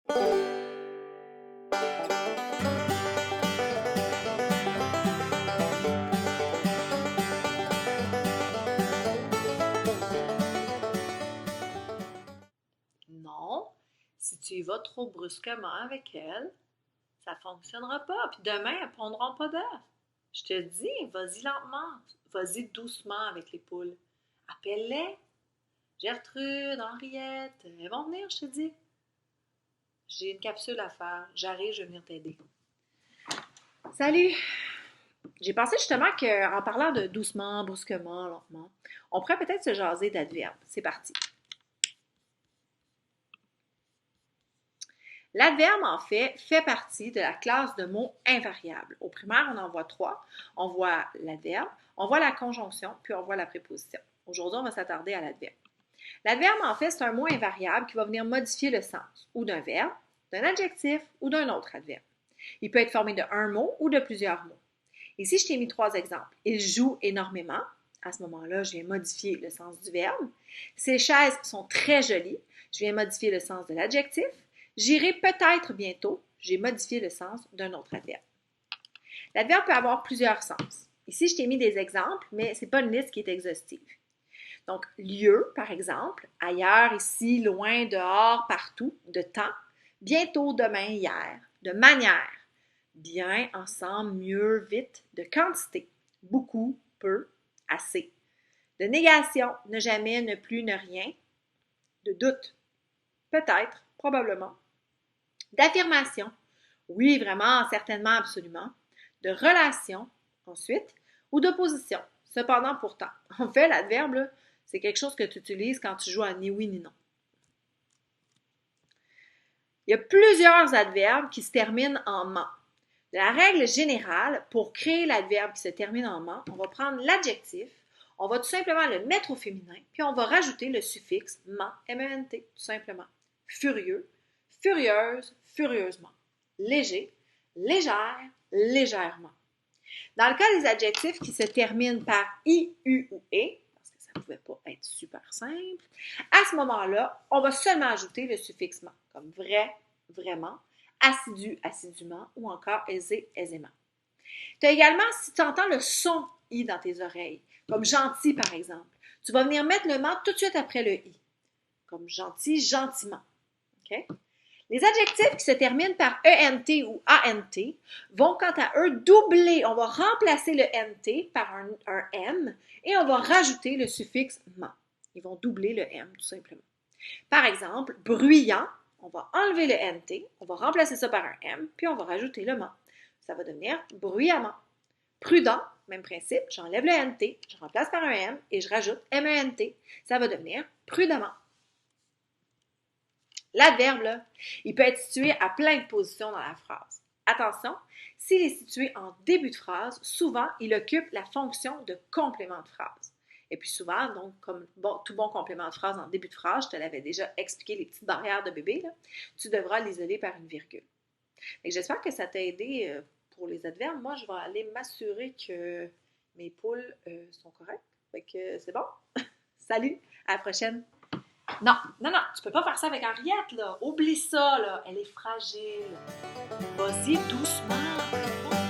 Non, si tu y vas trop brusquement avec elle, ça ne fonctionnera pas. Puis demain, elles ne pondront pas d'œufs. Je te dis, vas-y lentement, vas-y doucement avec les poules. Appelle-les. Gertrude, Henriette, elles vont venir, je te dis. J'ai une capsule à faire. J'arrive, je vais venir t'aider. Salut! J'ai pensé justement qu'en parlant de doucement, brusquement, lentement, on pourrait peut-être se jaser d'adverbes. C'est parti. L'adverbe, en fait partie de la classe de mots invariables. Au primaire, on en voit 3. On voit l'adverbe, on voit la conjonction, puis on voit la préposition. Aujourd'hui, on va s'attarder à l'adverbe. L'adverbe, en fait, c'est un mot invariable qui va venir modifier le sens ou d'un verbe, d'un adjectif ou d'un autre adverbe. Il peut être formé de un mot ou de plusieurs mots. Ici, je t'ai mis 3 exemples. Il joue énormément. À ce moment-là, je viens modifier le sens du verbe. Ces chaises sont très jolies. Je viens modifier le sens de l'adjectif. J'irai peut-être bientôt. J'ai modifié le sens d'un autre adverbe. L'adverbe peut avoir plusieurs sens. Ici, je t'ai mis des exemples, mais ce n'est pas une liste qui est exhaustive. Donc, lieu, par exemple, ailleurs, ici, loin, dehors, partout, de temps, bientôt, demain, hier, de manière, bien, ensemble, mieux, vite, de quantité, beaucoup, peu, assez, de négation, ne jamais, ne plus, ne rien, de doute, peut-être, probablement, d'affirmation, oui, vraiment, certainement, absolument, de relation, ensuite, ou d'opposition, cependant, pourtant. En fait, l'adverbe, c'est quelque chose que tu utilises quand tu joues à ni oui ni non. Il y a plusieurs adverbes qui se terminent en ment. La règle générale, pour créer l'adverbe qui se termine en ment, on va prendre l'adjectif, on va tout simplement le mettre au féminin, puis on va rajouter le suffixe ment, M-E-N-T, tout simplement. Furieux, furieuse, furieusement. Léger, légère, légèrement. Dans le cas des adjectifs qui se terminent par i, u ou e, parce que ça ne pouvait pas être super simple, à ce moment-là, on va seulement ajouter le suffixe ment, comme vrai, vraiment, assidu, assidûment, ou encore aisé, aisément. Tu as également, si tu entends le son i dans tes oreilles, comme gentil par exemple, tu vas venir mettre le ment tout de suite après le i, comme gentil, gentiment. Okay? Les adjectifs qui se terminent par ENT ou ANT vont quant à eux doubler. On va remplacer le NT par un M et on va rajouter le suffixe ment. Ils vont doubler le M tout simplement. Par exemple, bruyant, on va enlever le NT, on va remplacer ça par un M, puis on va rajouter le ment. Ça va devenir bruyamment. Prudent, même principe, j'enlève le NT, je remplace par un M et je rajoute MENT. Ça va devenir prudemment. L'adverbe, là, il peut être situé à plein de positions dans la phrase. Attention, s'il est situé en début de phrase, souvent, il occupe la fonction de complément de phrase. Et puis souvent, donc, comme tout bon complément de phrase en début de phrase, je te l'avais déjà expliqué, les petites barrières de bébé, là, tu devras l'isoler par une virgule. J'espère que ça t'a aidé pour les adverbes. Moi, je vais aller m'assurer que mes poules sont correctes. Fait que c'est bon. Salut, à la prochaine. Non, non, non, tu peux pas faire ça avec Henriette, là. Oublie ça, là. Elle est fragile. Vas-y doucement.